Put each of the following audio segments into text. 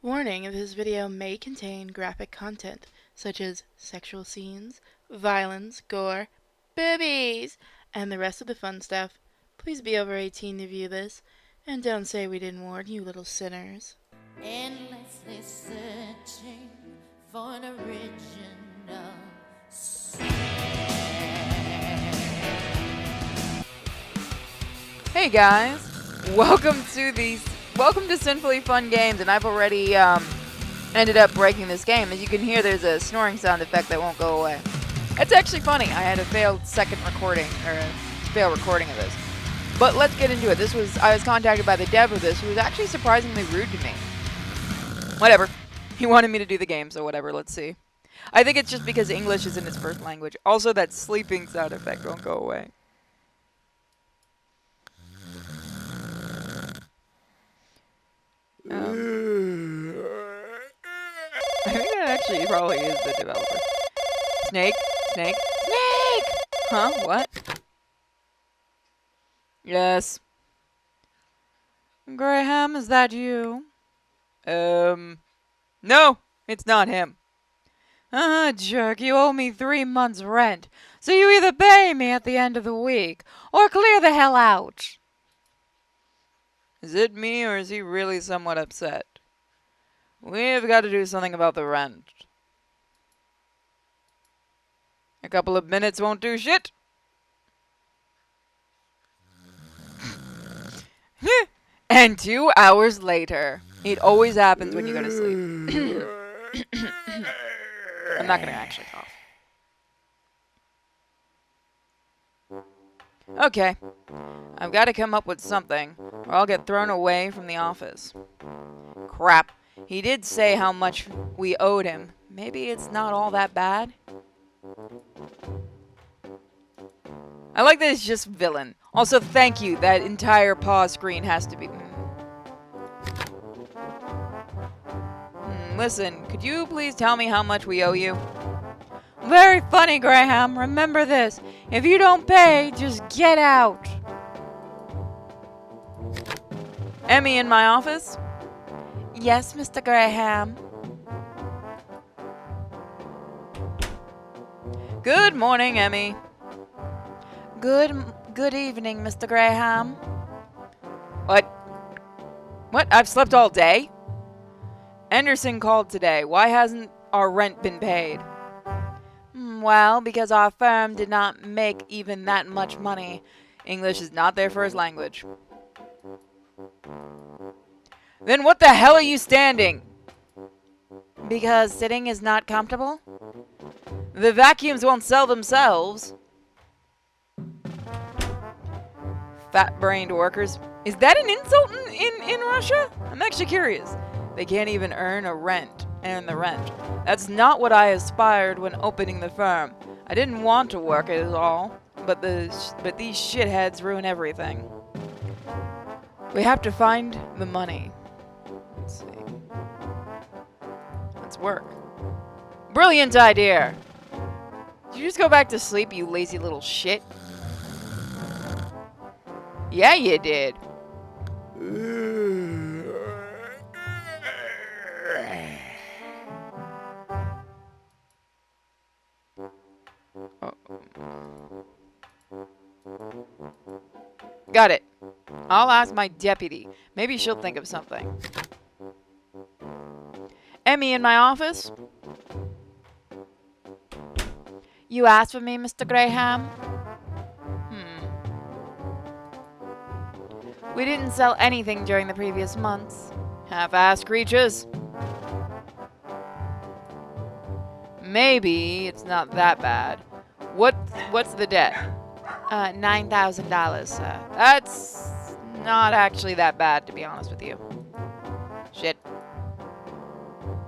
Warning, this video may contain graphic content, such as sexual scenes, violence, gore, boobies, and the rest of the fun stuff. Please be over 18 to view this, and don't say we didn't warn you, little sinners. Endlessly searching for an original sound. Hey guys, welcome to Sinfully Fun Games, and I've already ended up breaking this game. As you can hear, there's a snoring sound effect that won't go away. It's actually funny. I had a failed recording of this. But let's get into it. I was contacted by the dev of this, who was actually surprisingly rude to me. Whatever. He wanted me to do the game, so whatever, let's see. I think it's just because English isn't his first language. Also, that sleeping sound effect won't go away. I think that actually probably is the developer. Snake? Snake? Snake! Huh? What? Yes. Graham, is that you? No, it's not him. Jerk, you owe me 3 months' rent. So you either pay me at the end of the week, or clear the hell out. Is it me, or is he really somewhat upset? We've got to do something about the rent. A couple of minutes won't do shit. And 2 hours later. It always happens when you go to sleep. I'm not going to actually cough. Okay. I've got to come up with something, or I'll get thrown away from the office. Crap. He did say how much we owed him. Maybe it's not all that bad. I like that it's just villain. Also, thank you. That entire pause screen has to be... Listen, could you please tell me how much we owe you? Very funny, Graham. Remember this. If you don't pay, just get out. Emmy in my office? Yes, Mr. Graham. Good morning, Emmy. Good evening, Mr. Graham. What? What? I've slept all day? Anderson called today. Why hasn't our rent been paid? Well, because our firm did not make even that much money. English is not their first language. Then what the hell are you standing? Because sitting is not comfortable? The vacuums won't sell themselves. Fat-brained workers. Is that an insult in Russia? I'm actually curious. They can't even earn the rent. That's not what I aspired when opening the firm. I didn't want to work at all, but these shitheads ruin everything. We have to find the money. Let's see. Let's work. Brilliant idea! Did you just go back to sleep, you lazy little shit? Yeah, you did. Got it. I'll ask my deputy. Maybe she'll think of something. Emmy in my office? You asked for me, Mr. Graham? We didn't sell anything during the previous months. Half-assed creatures. Maybe it's not that bad. What's the debt? $9,000, sir. That's not actually that bad, to be honest with you. Shit.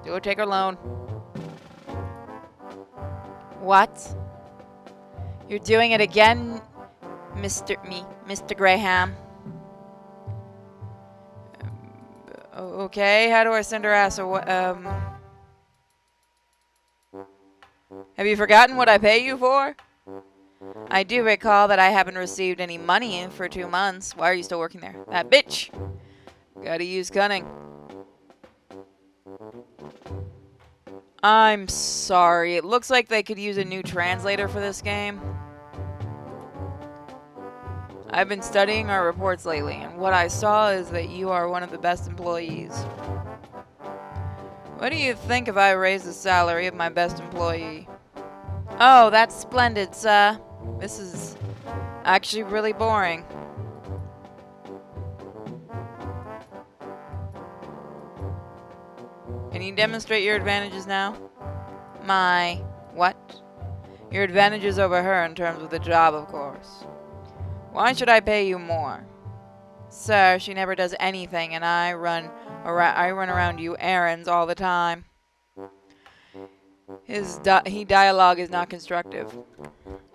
Go take her loan. What? You're doing it again, Mr. Graham? Okay, how do I send her ass Have you forgotten what I pay you for? I do recall that I haven't received any money for 2 months. Why are you still working there? That bitch! Gotta use cunning. I'm sorry. It looks like they could use a new translator for this game. I've been studying our reports lately, and what I saw is that you are one of the best employees. What do you think if I raise the salary of my best employee? Oh, that's splendid, sir. This is actually really boring. Can you demonstrate your advantages now? My what? Your advantages over her in terms of the job, of course. Why should I pay you more? Sir, she never does anything, and I run around you errands all the time. His dialogue is not constructive.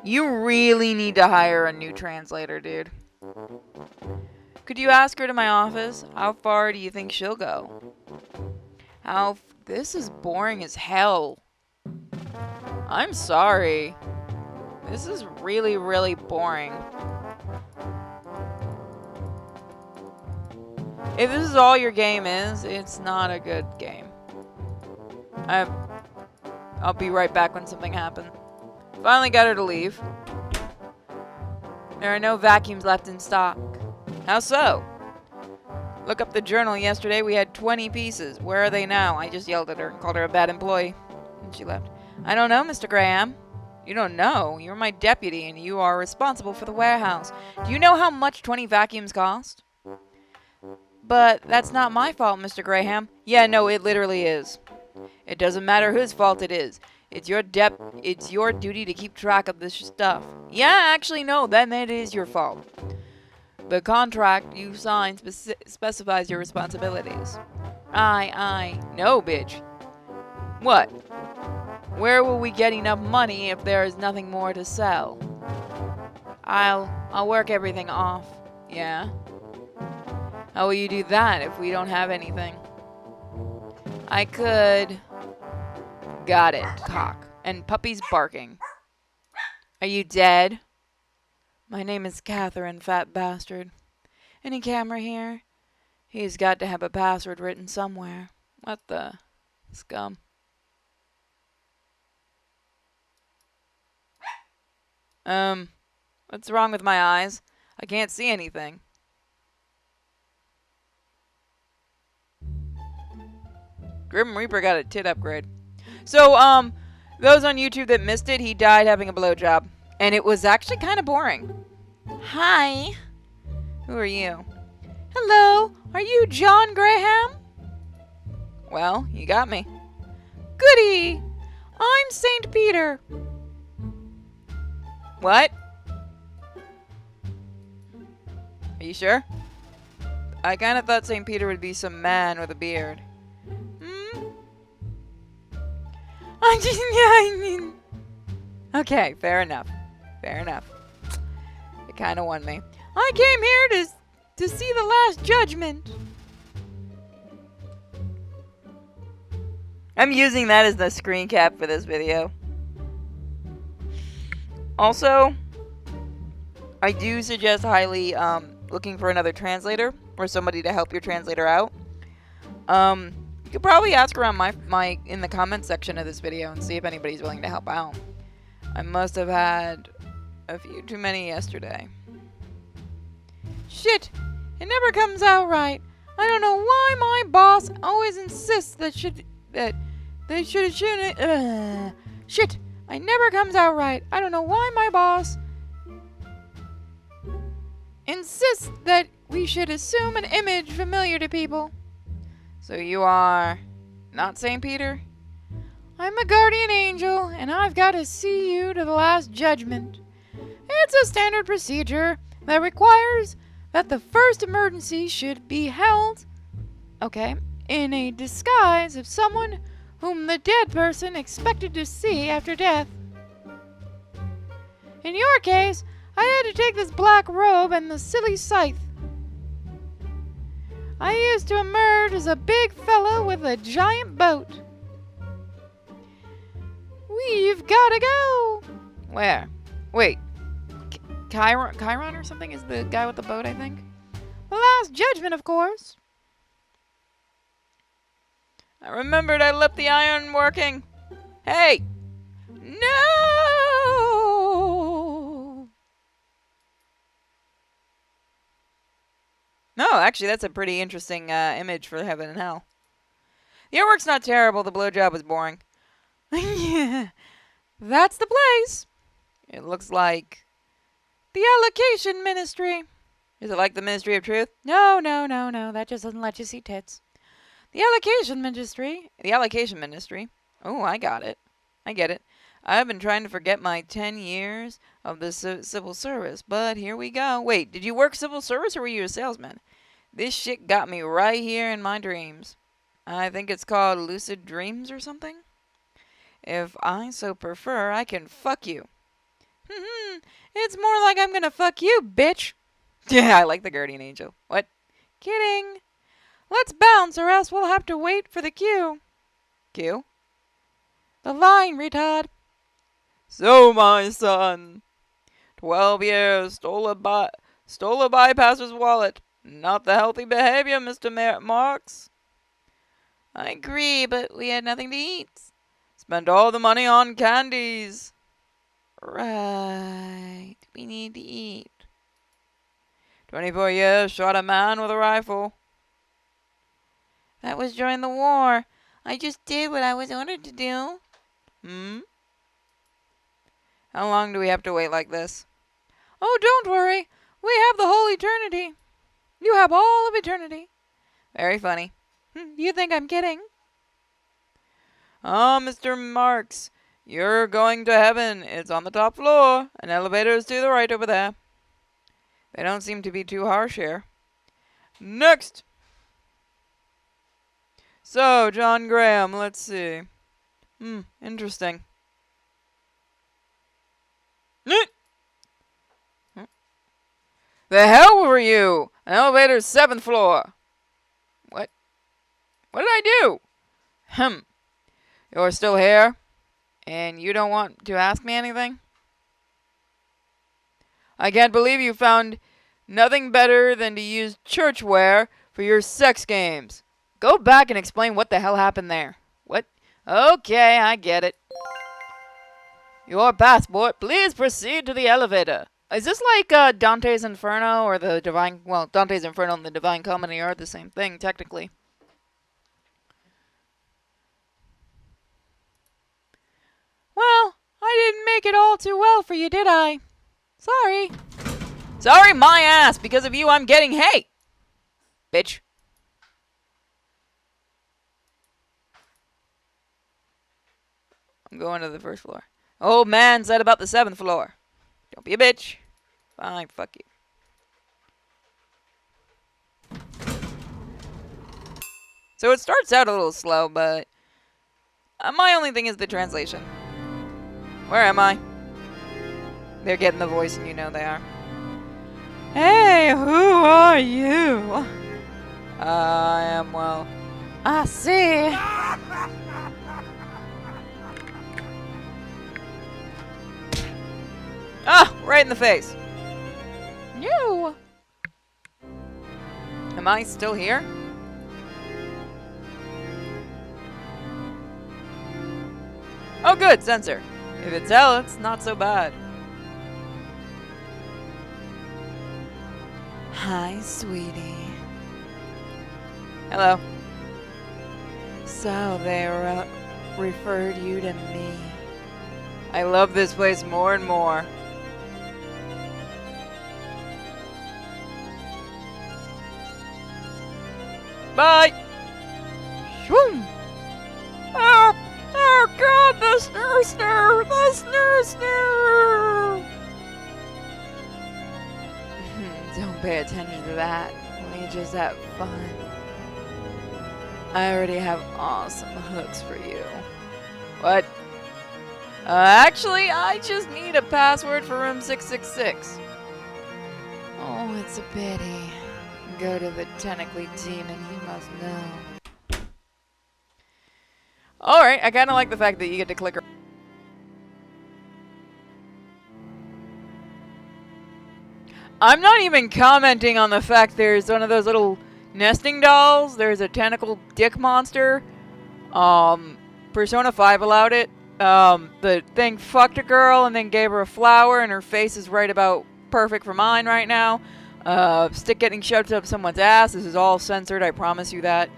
You really need to hire a new translator, dude. Could you ask her to my office? How far do you think she'll go? This is boring as hell. I'm sorry. This is really, really boring. If this is all your game is, it's not a good game. I'll be right back when something happens. Finally got her to leave. There are no vacuums left in stock. How so? Look up the journal yesterday. We had 20 pieces. Where are they now? I just yelled at her and called her a bad employee. And she left. I don't know, Mr. Graham. You don't know. You're my deputy and you are responsible for the warehouse. Do you know how much 20 vacuums cost? But that's not my fault, Mr. Graham. Yeah, no, it literally is. It doesn't matter whose fault it is. It's your duty to keep track of this stuff. Yeah, actually, no, then it is your fault. The contract you signed specifies your responsibilities. No, bitch. What? Where will we get enough money if there is nothing more to sell? I'll work everything off. Yeah? How will you do that if we don't have anything? I could... Got it, cock. And puppies barking. Are you dead? My name is Catherine, fat bastard. Any camera here? He's got to have a password written somewhere. What the scum? What's wrong with my eyes? I can't see anything. Grim Reaper got a tit upgrade. So, those on YouTube that missed it, he died having a blowjob. And it was actually kind of boring. Hi. Who are you? Hello. Are you John Graham? Well, you got me. Goody. I'm St. Peter. What? Are you sure? I kind of thought St. Peter would be some man with a beard. Okay, fair enough. Fair enough. It kind of won me. I came here to see the Last Judgment. I'm using that as the screen cap for this video. Also, I do suggest highly looking for another translator or somebody to help your translator out. You could probably ask around my in the comment section of this video and see if anybody's willing to help out. I must have had a few too many yesterday. Shit! It never comes out right. I don't know why my boss always insists Shit! It never comes out right. I don't know why my boss insists that we should assume an image familiar to people. So you are not St. Peter? I'm a guardian angel, and I've got to see you to the Last Judgment. It's a standard procedure that requires that the first emergency should be held, in a disguise of someone whom the dead person expected to see after death. In your case, I had to take this black robe and the silly scythe. I used to emerge as a big fella with a giant boat. We've gotta go. Where? Wait. Chiron or something is the guy with the boat, I think. The Last Judgment, of course. I remembered I left the iron working. Hey! No! No, actually, that's a pretty interesting image for heaven and hell. The artwork's not terrible. The blowjob was boring. Yeah, that's the place. It looks like the Allocation Ministry. Is it like the Ministry of Truth? No. That just doesn't let you see tits. The Allocation Ministry. The Allocation Ministry. Oh, I got it. I get it. I've been trying to forget my 10 years of the civil service, but here we go. Wait, did you work civil service or were you a salesman? This shit got me right here in my dreams. I think it's called lucid dreams or something. If I so prefer, I can fuck you. It's more like I'm gonna fuck you, bitch. Yeah, I like the guardian angel. What? Kidding. Let's bounce or else we'll have to wait for the cue. Cue? The line, retard. So, my son, 12 years, stole a bypasser's wallet. Not the healthy behavior, Mr. Marks. I agree, but we had nothing to eat. Spent all the money on candies. Right, we need to eat. 24 years, shot a man with a rifle. That was during the war. I just did what I was ordered to do. How long do we have to wait like this? Oh, don't worry. We have the whole eternity. You have all of eternity. Very funny. You think I'm kidding? Oh, Mr. Marks, you're going to heaven. It's on the top floor. An elevator is to the right over there. They don't seem to be too harsh here. Next! So, John Graham, let's see. Interesting. The hell were you? An elevator's 7th floor. What? What did I do? You're still here? And you don't want to ask me anything? I can't believe you found nothing better than to use church wear for your sex games. Go back and explain what the hell happened there. What? Okay, I get it. Your passport, please proceed to the elevator. Is this like Dante's Inferno or the Divine... Well, Dante's Inferno and the Divine Comedy are the same thing, technically. Well, I didn't make it all too well for you, did I? Sorry. Sorry my ass. Because of you, I'm getting hate. Bitch. I'm going to the 1st floor. Old man said about the 7th floor. Don't be a bitch. Fine, fuck you. So it starts out a little slow, but my only thing is the translation. Where am I? They're getting the voice, and you know they are. Hey, who are you? I am, well, I see. Ah, right in the face. You. Am I still here? Oh, good, censor. If it's hell, it's not so bad. Hi, sweetie. Hello. So they referred you to me. I love this place more and more. Bye! Shwoom! Oh god, the snoo! The snoo! Don't pay attention to that. We just have fun. I already have awesome hooks for you. What? Actually, I just need a password for room 666. Oh, it's a pity. Go to the tentacly demon, you must know. Alright, I kinda like the fact that you get to click. I'm not even commenting on the fact there's one of those little nesting dolls. There's a tentacle dick monster. Persona 5 allowed it. The thing fucked a girl and then gave her a flower, and her face is right about perfect for mine right now. Stick getting shoved up someone's ass. This is all censored, I promise you that.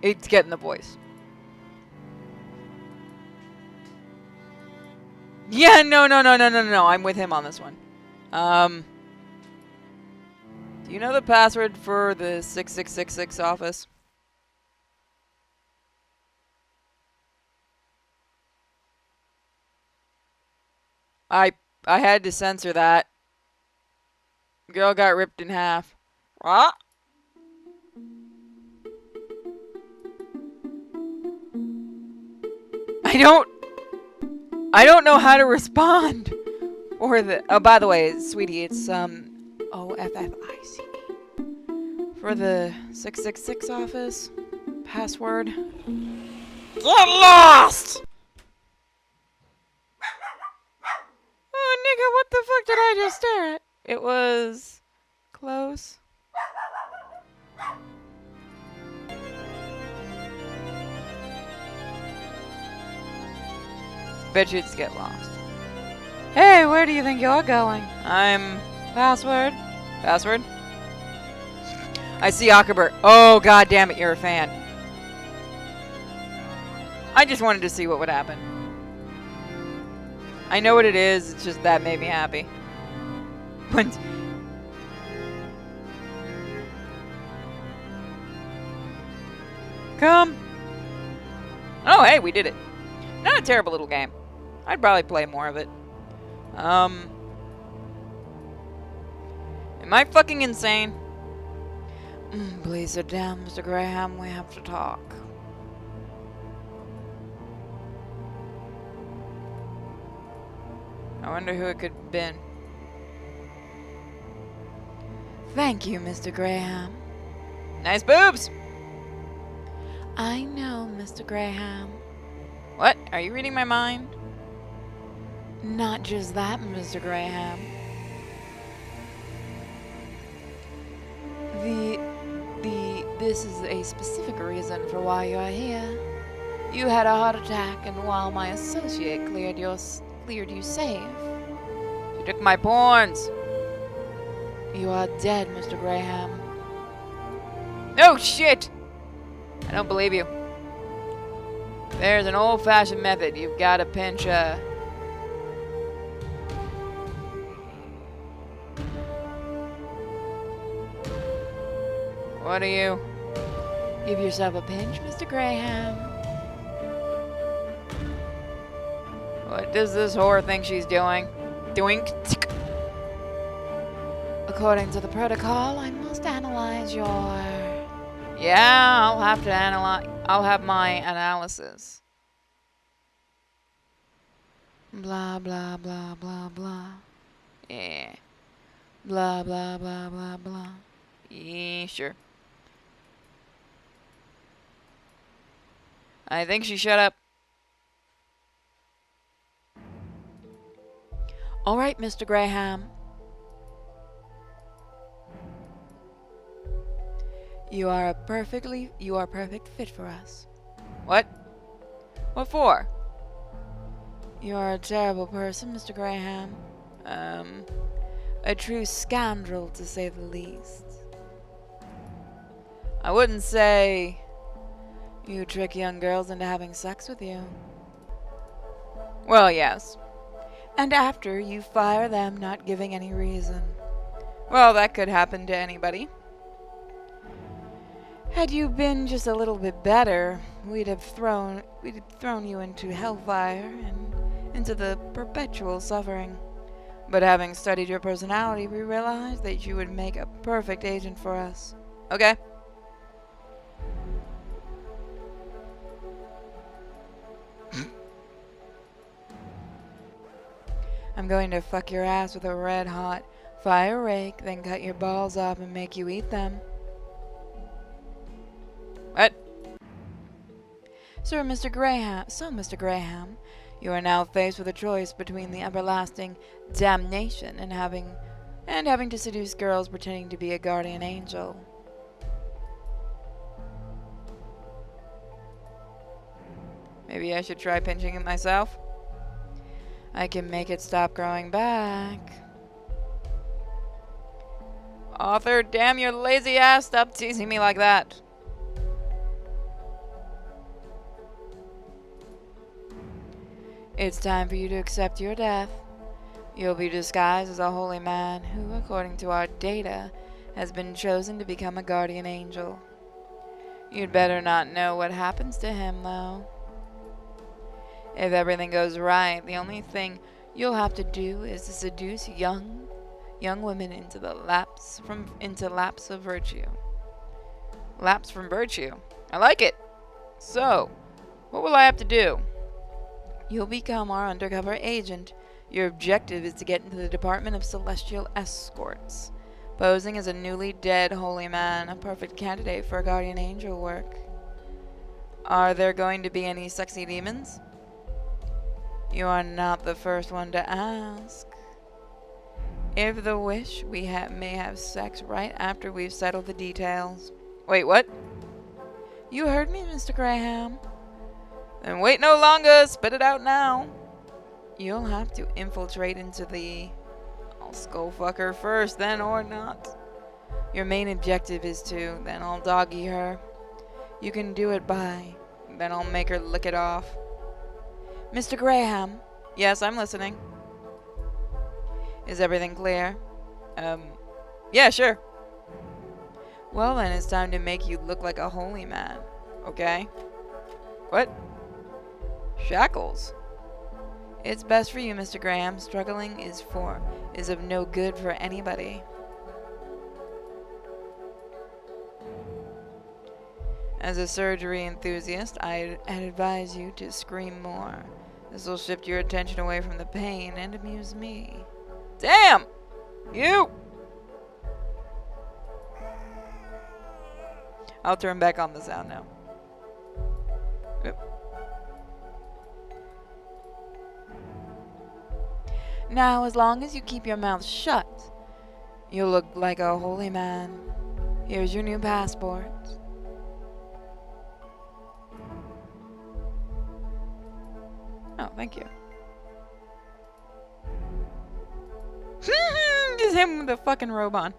It's getting the voice. Yeah, no. I'm with him on this one. Do you know the password for the 6666 office? I had to censor that. Girl got ripped in half. What? I don't know how to respond. Or oh, by the way, sweetie, it's OFFICE. For the 666 office. Password. Get lost! Oh, nigga, what the fuck did I just stare at? It was close. Bitches get lost. Hey, where do you think you're going? I'm... Password? Password? I see Akabert. Oh, god damn it, you're a fan. I just wanted to see what would happen. I know what it is, it's just that made me happy. When... Come! Oh, hey, we did it. Not a terrible little game. I'd probably play more of it. Am I fucking insane? Please sit down, Mr. Graham. We have to talk. I wonder who it could have been. Thank you, Mr. Graham. Nice boobs! I know, Mr. Graham. What? Are you reading my mind? Not just that, Mr. Graham. This is a specific reason for why you are here. You had a heart attack, and while my associate cleared you safe, she took my pawns. You are dead, Mr. Graham. Oh, shit! I don't believe you. There's an old-fashioned method. You've got to pinch What are you? Give yourself a pinch, Mr. Graham. What does this whore think she's doing? According to the protocol, I must analyze your... Yeah, I'll have to analyze... I'll have my analysis. Blah, blah, blah, blah, blah. Yeah. Blah, blah, blah, blah, blah. Yeah, sure. I think she shut up. All right, Mr. Graham. You are a perfect fit for us. What? What for? You are a terrible person, Mr. Graham. A true scoundrel, to say the least. I wouldn't say you trick young girls into having sex with you. Well, yes. And after, you fire them, not giving any reason. Well, that could happen to anybody. Had you been just a little bit better, we'd have thrown you into hellfire and into the perpetual suffering. But having studied your personality, we realized that you would make a perfect agent for us. Okay? I'm going to fuck your ass with a red-hot fire rake, then cut your balls off and make you eat them. What? Mr. Graham, you are now faced with a choice between the everlasting damnation and having to seduce girls pretending to be a guardian angel. Maybe I should try pinching it myself. I can make it stop growing back. Arthur, damn your lazy ass, stop teasing me like that. It's time for you to accept your death. You'll be disguised as a holy man who, according to our data, has been chosen to become a guardian angel. You'd better not know what happens to him, though. If everything goes right, the only thing you'll have to do is to seduce young women into lapse of virtue. Lapse from virtue. I like it. So, what will I have to do? You'll become our undercover agent. Your objective is to get into the Department of Celestial Escorts, posing as a newly dead holy man, a perfect candidate for guardian angel work. Are there going to be any sexy demons? You are not the first one to ask. If the wish, we may have sex right after we've settled the details. Wait, what? You heard me, Mr. Graham. Then wait no longer, spit it out now. You'll have to infiltrate into the... I'll skull fuck her first, then or not. Your main objective is to, then I'll doggy her. You can do it by, then I'll make her lick it off. Mr. Graham. Yes, I'm listening. Is everything clear? Yeah, sure. Well then, it's time to make you look like a holy man. Okay? What? Shackles? It's best for you, Mr. Graham. Struggling is of no good for anybody. As a surgery enthusiast, I'd advise you to scream more. This will shift your attention away from the pain and amuse me. Damn! You! I'll turn back on the sound now. Oop. Now, as long as you keep your mouth shut, you'll look like a holy man. Here's your new passport. Oh, thank you. Just him with the fucking robe on.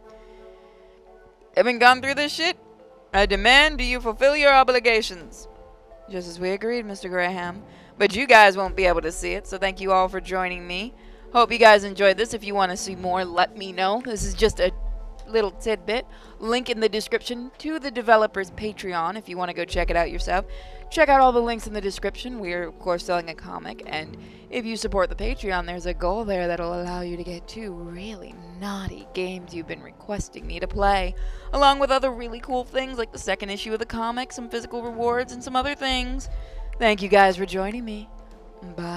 Having gone through this shit, I demand you fulfill your obligations. Just as we agreed, Mr. Graham. But you guys won't be able to see it, so thank you all for joining me. Hope you guys enjoyed this. If you want to see more, let me know. This is just a little tidbit. Link in the description to the developer's Patreon if you want to go check it out yourself. Check out all the links in the description. We're, of course, selling a comic, and if you support the Patreon, there's a goal there that'll allow you to get 2 really naughty games you've been requesting me to play, along with other really cool things like the 2nd issue of the comic, some physical rewards, and some other things. Thank you guys for joining me. Bye.